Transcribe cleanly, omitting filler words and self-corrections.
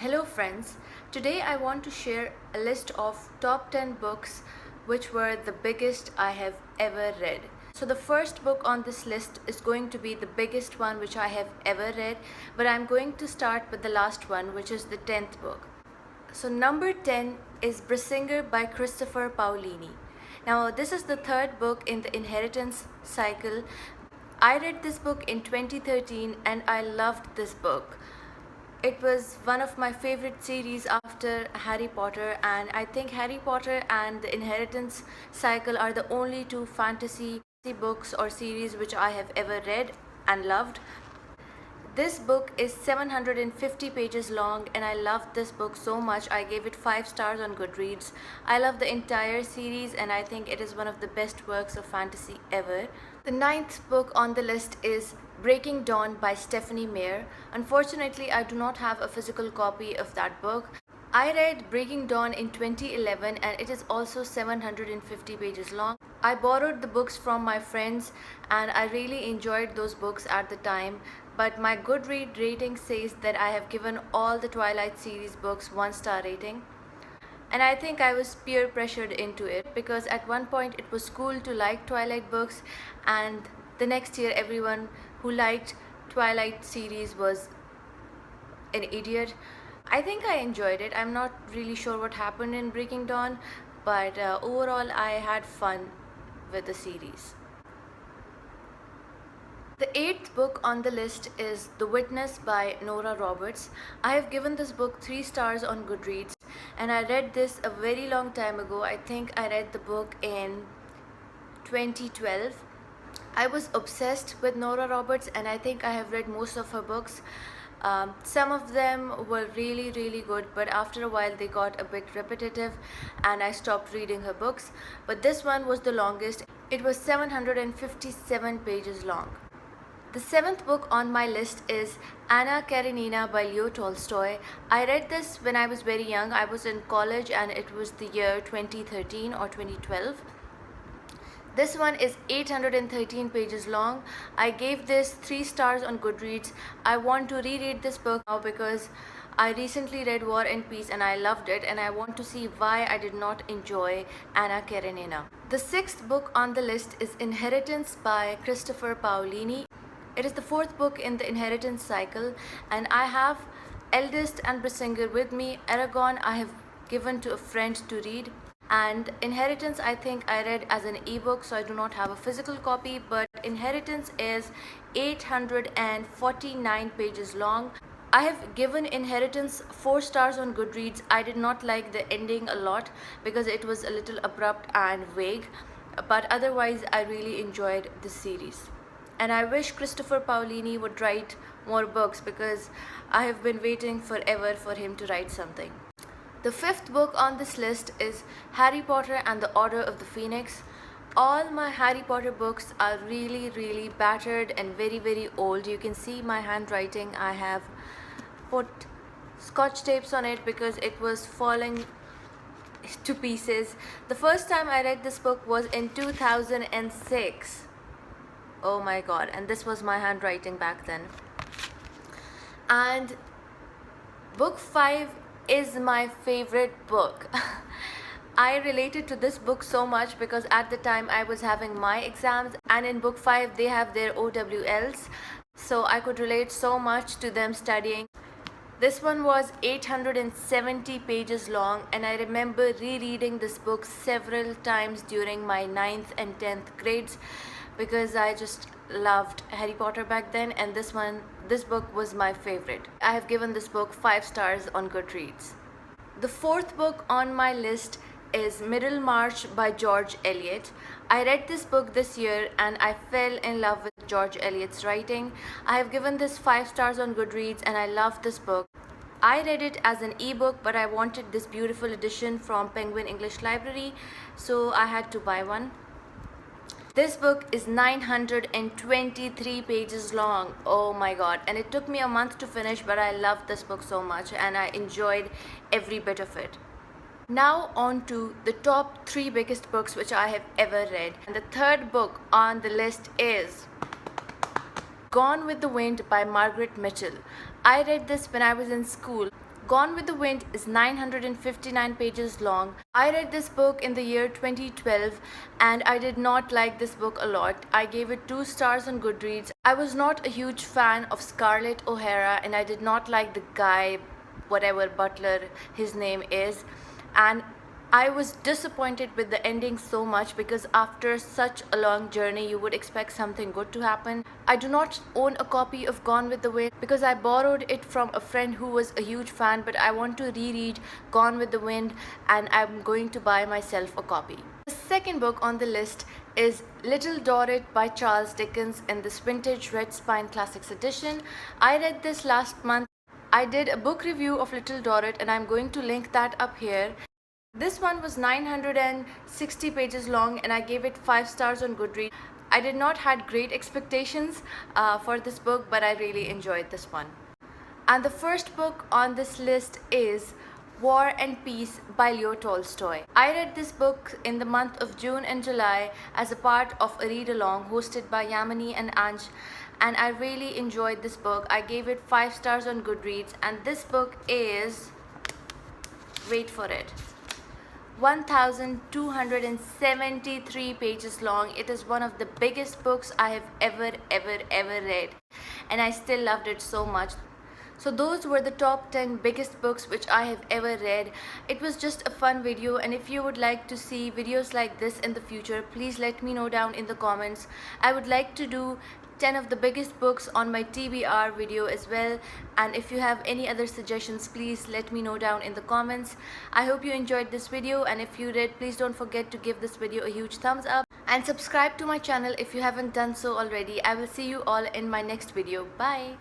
Hello friends, today I want to share a list of top 10 books which were the biggest I have ever read. So the first book on this list is going to be the biggest one which I have ever read, but I'm going to start with the last one, which is the 10th book. So number 10 is Brisingr by Christopher Paolini. Now this is the third book in the Inheritance cycle. I read this book in 2013 and I loved this book. It was one of my favorite series after Harry Potter, and I think Harry Potter and the Inheritance cycle are the only two fantasy books or series which I have ever read and loved. This book is 750 pages long and I loved this book so much. I gave it 5 stars on Goodreads. I love the entire series and I think it is one of the best works of fantasy ever. The 9th book on the list is Breaking Dawn by Stephenie Meyer. Unfortunately, I do not have a physical copy of that book. I read Breaking Dawn in 2011 and it is also 750 pages long. I borrowed the books from my friends and I really enjoyed those books at the time, but my Goodreads rating says that I have given all the Twilight series books 1-star rating. And I think I was peer pressured into it because at one point it was cool to like Twilight books, and the next year everyone who liked Twilight series was an idiot. I think I enjoyed it. I'm not really sure what happened in Breaking Dawn, but overall I had fun with the series. The 8th book on the list is The Witness by Nora Roberts. I have given this book 3 stars on Goodreads and I read this a very long time ago. I think I read the book in 2012. I was obsessed with Nora Roberts and I think I have read most of her books. Some of them were really good, but after a while they got a bit repetitive and I stopped reading her books. But this one was the longest. It was 757 pages long. The 7th book on my list is Anna Karenina by Leo Tolstoy. I read this when I was very young. I was in college and it was the year 2013 or 2012. This one is 813 pages long. I gave this 3 stars on Goodreads. I want to reread this book now because I recently read War and Peace and I loved it, and I want to see why I did not enjoy Anna Karenina. The 6th book on the list is Inheritance by Christopher Paolini. It is the 4th book in the Inheritance cycle and I have Eldest and Brisingr with me. Eragon I have given to a friend to read, and Inheritance I think I read as an ebook, so I do not have a physical copy, but Inheritance is 849 pages long. I have given Inheritance 4 stars on Goodreads. I did not like the ending a lot because it was a little abrupt and vague, but otherwise I really enjoyed this series. And I wish Christopher Paolini would write more books because I have been waiting forever for him to write something. The 5th book on this list is Harry Potter and the Order of the Phoenix. All my Harry Potter books are really battered and very old. You can see my handwriting. I have put scotch tapes on it because it was falling to pieces. The first time I read this book was in 2006. Oh my god, and this was my handwriting back then. And book 5 is my favorite book. I related to this book so much because at the time I was having my exams, and in book 5 they have their OWLs, so I could relate so much to them studying. This one was 870 pages long and I remember rereading this book several times during my 9th and 10th grades because I just loved Harry Potter back then, and this book was my favorite. I have given this book 5 stars on Goodreads. The 4th book on my list is Middlemarch by George Eliot. I read this book this year and I fell in love with George Eliot's writing. I have given this 5 stars on Goodreads and I love this book. I read it as an ebook, but I wanted this beautiful edition from Penguin English Library, so I had to buy one. This book is 923 pages long. Oh my god, and it took me a month to finish, but I loved this book so much and I enjoyed every bit of it. Now on to the top 3 biggest books which I have ever read. And the 3rd book on the list is Gone with the Wind by Margaret Mitchell. I read this when I was in school. Gone with the Wind is 959 pages long. I read this book in the year 2012 and I did not like this book a lot. I gave it 2 stars on Goodreads. I was not a huge fan of Scarlett O'Hara and I did not like the guy, whatever Butler his name is, and I was disappointed with the ending so much because after such a long journey you would expect something good to happen. I do not own a copy of Gone with the Wind because I borrowed it from a friend who was a huge fan, but I want to reread Gone with the Wind and I'm going to buy myself a copy. The second book on the list is Little Dorrit by Charles Dickens in this vintage Red Spine Classics edition. I read this last month. I did a book review of Little Dorrit and I'm going to link that up here. This one was 960 pages long and I gave it 5 stars on Goodreads. I did not had great expectations for this book, but I really enjoyed this one. And the first book on this list is War and Peace by Leo Tolstoy. I read this book in the month of June and July as a part of a read-along hosted by Yamini and Ansh, and I really enjoyed this book. I gave it 5 stars on Goodreads, and this book is, wait for it, 1273 pages long. It is one of the biggest books I have ever read, and I still loved it so much. So those were the top 10 biggest books which I have ever read. It was just a fun video, and if you would like to see videos like this in the future, please let me know down in the comments. I would like to do 10 of the biggest books on my TBR video as well, and if you have any other suggestions, please let me know down in the comments. I hope you enjoyed this video, and if you did, please don't forget to give this video a huge thumbs up and subscribe to my channel if you haven't done so already. I will see you all in my next video. Bye.